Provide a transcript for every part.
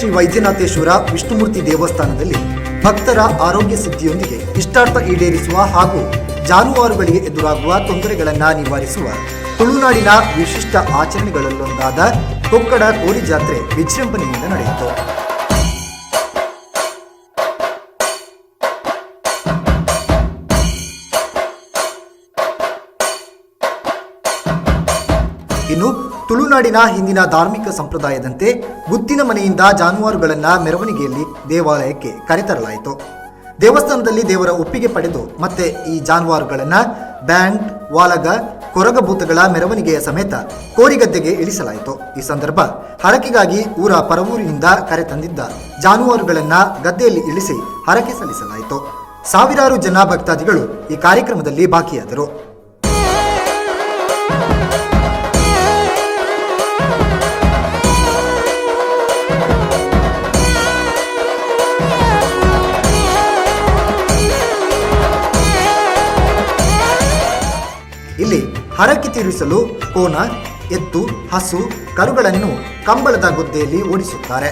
ಶ್ರೀ ವೈದ್ಯನಾಥೇಶ್ವರ ವಿಷ್ಣುಮೂರ್ತಿ ದೇವಸ್ಥಾನದಲ್ಲಿ ಭಕ್ತರ ಆರೋಗ್ಯ ಸಿದ್ಧಿಯೊಂದಿಗೆ ಇಷ್ಟಾರ್ಥ ಈಡೇರಿಸುವ ಹಾಗೂ ಜಾನುವಾರುಗಳಿಗೆ ಎದುರಾಗುವ ತೊಂದರೆಗಳನ್ನು ನಿವಾರಿಸುವ ತುಳುನಾಡಿನ ವಿಶಿಷ್ಟ ಆಚರಣೆಗಳಲ್ಲೊಂದಾದ ಕೊಕ್ಕಡ ಕೋರಿ ಜಾತ್ರೆ ವಿಜೃಂಭಣೆಯಿಂದ ನಡೆಯಿತು. ಇನ್ನು ತುಳುನಾಡಿನ ಹಿಂದಿನ ಧಾರ್ಮಿಕ ಸಂಪ್ರದಾಯದಂತೆ ಗುತ್ತಿನ ಮನೆಯಿಂದ ಜಾನುವಾರುಗಳನ್ನು ಮೆರವಣಿಗೆಯಲ್ಲಿ ದೇವಾಲಯಕ್ಕೆ ಕರೆತರಲಾಯಿತು. ದೇವಸ್ಥಾನದಲ್ಲಿ ದೇವರ ಒಪ್ಪಿಗೆ ಪಡೆದು ಮತ್ತೆ ಈ ಜಾನುವಾರುಗಳನ್ನು ಬ್ಯಾಂಡ್, ವಾಲಗ, ಕೊರಗಭೂತಗಳ ಮೆರವಣಿಗೆಯ ಸಮೇತ ಕೋರಿಗದ್ದೆಗೆ ಇಳಿಸಲಾಯಿತು. ಈ ಸಂದರ್ಭ ಹರಕೆಗಾಗಿ ಊರ ಪರವೂರಿನಿಂದ ಕರೆತಂದಿದ್ದ ಜಾನುವಾರುಗಳನ್ನು ಗದ್ದೆಯಲ್ಲಿ ಇಳಿಸಿ ಹರಕೆ ಸಲ್ಲಿಸಲಾಯಿತು. ಸಾವಿರಾರು ಜನ ಭಕ್ತಾದಿಗಳು ಈ ಕಾರ್ಯಕ್ರಮದಲ್ಲಿ ಭಾಗಿಯಾದರು. ಇಲ್ಲಿ ಹರಕೆ ತೀರಿಸಲು ಕೋನ, ಎತ್ತು, ಹಸು, ಕರುಗಳನ್ನು ಕಂಬಳದ ಗುದ್ದೆಯಲ್ಲಿ ಓಡಿಸುತ್ತಾರೆ.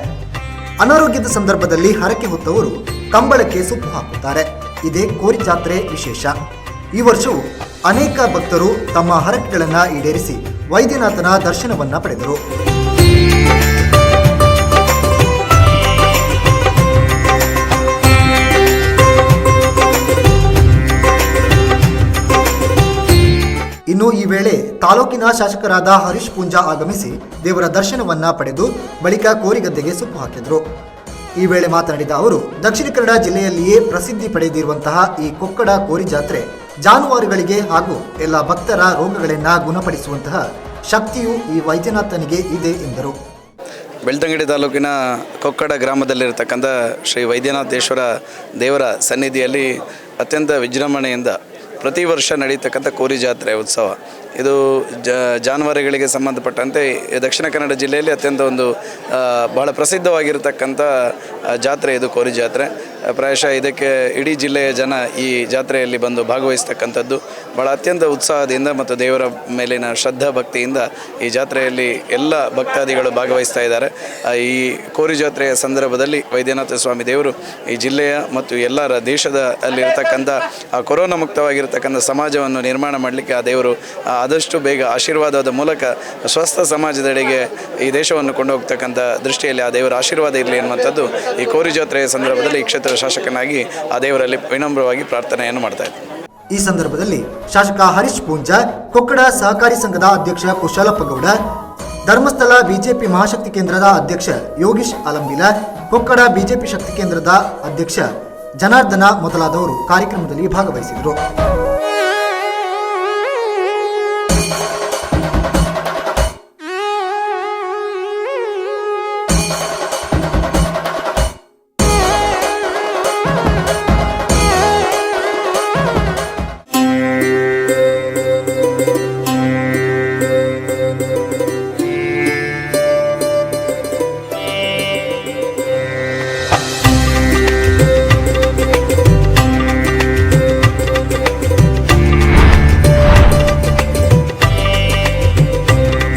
ಅನಾರೋಗ್ಯದ ಸಂದರ್ಭದಲ್ಲಿ ಹರಕೆ ಹೊತ್ತವರು ಕಂಬಳಕ್ಕೆ ಸುಪ್ಪು ಹಾಕುತ್ತಾರೆ. ಇದೇ ಕೋರಿ ಜಾತ್ರೆ ವಿಶೇಷ. ಈ ವರ್ಷವೂ ಅನೇಕ ಭಕ್ತರು ತಮ್ಮ ಹರಕೆಗಳನ್ನು ಈಡೇರಿಸಿ ವೈದ್ಯನಾಥನ ದರ್ಶನವನ್ನ ಪಡೆದರು. ಇನ್ನು ಈ ವೇಳೆ ತಾಲೂಕಿನ ಶಾಸಕರಾದ ಹರೀಶ್ ಪೂಂಜಾ ಆಗಮಿಸಿ ದೇವರ ದರ್ಶನವನ್ನ ಪಡೆದು ಬಳಿಕ ಕೋರಿಗದ್ದೆಗೆ ಸುಪ್ಪು ಹಾಕಿದರು. ಈ ವೇಳೆ ಮಾತನಾಡಿದ ಅವರು, ದಕ್ಷಿಣ ಕನ್ನಡ ಜಿಲ್ಲೆಯಲ್ಲಿಯೇ ಪ್ರಸಿದ್ಧಿ ಪಡೆದಿರುವಂತಹ ಈ ಕೊಕ್ಕಡ ಕೋರಿ ಜಾತ್ರೆ ಜಾನುವಾರುಗಳಿಗೆ ಹಾಗೂ ಎಲ್ಲ ಭಕ್ತರ ರೋಗಗಳನ್ನು ಗುಣಪಡಿಸುವಂತಹ ಶಕ್ತಿಯು ಈ ವೈದ್ಯನಾಥನಿಗೆ ಇದೆ ಎಂದರು. ಬೆಳ್ತಂಗಡಿ ತಾಲೂಕಿನ ಕೊಕ್ಕಡ ಗ್ರಾಮದಲ್ಲಿರತಕ್ಕಂಥ ಶ್ರೀ ವೈದ್ಯನಾಥೇಶ್ವರ ದೇವರ ಸನ್ನಿಧಿಯಲ್ಲಿ ಅತ್ಯಂತ ವಿಜೃಂಭಣೆಯಿಂದ ಪ್ರತಿ ವರ್ಷ ನಡೀತಕ್ಕಂಥ ಕೋರಿ ಜಾತ್ರೆ ಉತ್ಸವ ಇದು ಜಾನುವಾರುಗಳಿಗೆ ಸಂಬಂಧಪಟ್ಟಂತೆ ದಕ್ಷಿಣ ಕನ್ನಡ ಜಿಲ್ಲೆಯಲ್ಲಿ ಅತ್ಯಂತ ಒಂದು ಬಹಳ ಪ್ರಸಿದ್ಧವಾಗಿರತಕ್ಕಂಥ ಜಾತ್ರೆ ಇದು ಕೋರಿ ಜಾತ್ರೆ. ಪ್ರಾಯಶಃ ಇದಕ್ಕೆ ಇಡೀ ಜಿಲ್ಲೆಯ ಜನ ಈ ಜಾತ್ರೆಯಲ್ಲಿ ಬಂದು ಭಾಗವಹಿಸ್ತಕ್ಕಂಥದ್ದು ಭಾಳ ಅತ್ಯಂತ ಉತ್ಸಾಹದಿಂದ ಮತ್ತು ದೇವರ ಮೇಲಿನ ಶ್ರದ್ಧಾ ಭಕ್ತಿಯಿಂದ ಈ ಜಾತ್ರೆಯಲ್ಲಿ ಎಲ್ಲ ಭಕ್ತಾದಿಗಳು ಭಾಗವಹಿಸ್ತಾ ಇದ್ದಾರೆ. ಈ ಕೋರಿ ಜಾತ್ರೆಯ ಸಂದರ್ಭದಲ್ಲಿ ವೈದ್ಯನಾಥ ಸ್ವಾಮಿ ದೇವರು ಈ ಜಿಲ್ಲೆಯ ಮತ್ತು ಎಲ್ಲರ ದೇಶದ ಅಲ್ಲಿರ್ತಕ್ಕಂಥ ಕೊರೋನಾ ಮುಕ್ತವಾಗಿರ್ತಕ್ಕಂಥ ಸಮಾಜವನ್ನು ನಿರ್ಮಾಣ ಮಾಡಲಿಕ್ಕೆ ಆ ದೇವರು ಆದಷ್ಟು ಬೇಗ ಆಶೀರ್ವಾದದ ಮೂಲಕ ಸ್ವಸ್ಥ ಸಮಾಜದೆಡೆಗೆ ಈ ದೇಶವನ್ನು ಕೊಂಡು ಹೋಗ್ತಕ್ಕಂಥ ದೃಷ್ಟಿಯಲ್ಲಿ ಆ ದೇವರ ಆಶೀರ್ವಾದ ಇರಲಿ ಎನ್ನುವಂಥದ್ದು ಈ ಕೋರಿ ಜಾತ್ರೆಯ ಸಂದರ್ಭದಲ್ಲಿ ಈ ಕ್ಷೇತ್ರದ ಶಾಸಕನಾಗಿ ಆ ದೇವರಲ್ಲಿ ವಿನಮ್ರವಾಗಿ ಪ್ರಾರ್ಥನೆಯನ್ನು ಮಾಡ್ತಾ ಇದ್ದಾರೆ. ಈ ಸಂದರ್ಭದಲ್ಲಿ ಶಾಸಕ ಹರೀಶ್ ಪೂಂಜಾ, ಕೊಕ್ಕಡ ಸಹಕಾರಿ ಸಂಘದ ಅಧ್ಯಕ್ಷ ಕುಶಾಲಪ್ಪ ಗೌಡ, ಧರ್ಮಸ್ಥಳ ಬಿಜೆಪಿ ಮಹಾಶಕ್ತಿ ಕೇಂದ್ರದ ಅಧ್ಯಕ್ಷ ಯೋಗೀಶ್ ಅಲಂಬಿಲ, ಕೊಕ್ಕಡ ಬಿಜೆಪಿ ಶಕ್ತಿ ಕೇಂದ್ರದ ಅಧ್ಯಕ್ಷ ಜನಾರ್ದನ ಮೊದಲಾದವರು ಕಾರ್ಯಕ್ರಮದಲ್ಲಿ ಭಾಗವಹಿಸಿದರು.